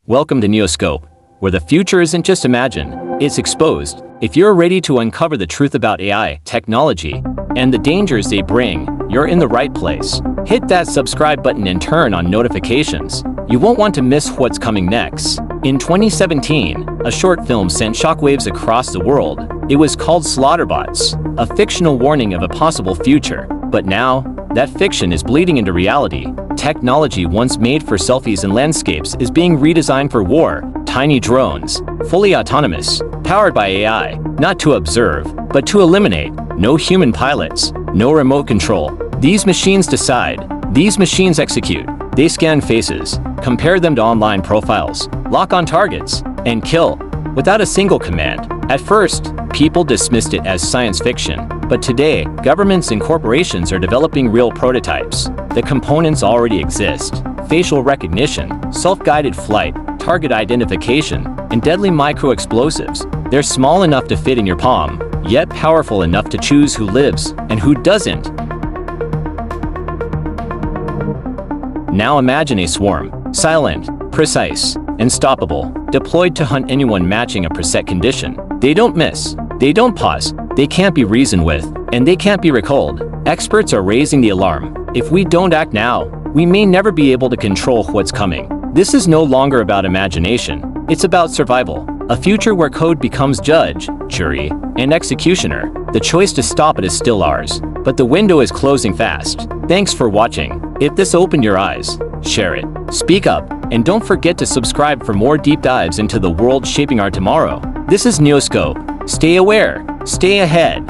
Welcome to NeoScope, where the future isn't just imagined, it's exposed. If you're ready to uncover the truth about AI, technology, and the dangers they bring, you're in the right place. Hit that subscribe button and turn on notifications. You won't want to miss what's coming next. In 2017, a short film sent shockwaves across the world. It was called Slaughterbots, a fictional warning of a possible future. But now, that fiction is bleeding into reality. Technology once made for selfies and landscapes is being redesigned for war. Tiny drones, fully autonomous, powered by AI, not to observe, but to eliminate. No human pilots, no remote control. These machines decide. These machines execute. They scan faces, compare them to online profiles, lock on targets, and kill, without a single command. At first, people dismissed it as science fiction, but today, governments and corporations are developing real prototypes. The components already exist: facial recognition, self-guided flight, target identification, and deadly micro-explosives. They're small enough to fit in your palm, yet powerful enough to choose who lives and who doesn't. Now imagine a swarm, silent, precise, unstoppable, deployed to hunt anyone matching a preset condition. They don't miss, they don't pause, they can't be reasoned with, and they can't be recalled. Experts are raising the alarm. If we don't act now, we may never be able to control what's coming. This is no longer about imagination, it's about survival. A future where code becomes judge, jury, and executioner. The choice to stop it is still ours, but the window is closing fast. Thanks for watching. If this opened your eyes, share it, speak up, and don't forget to subscribe for more deep dives into the world shaping our tomorrow. This is NeoScope. Stay aware, stay ahead.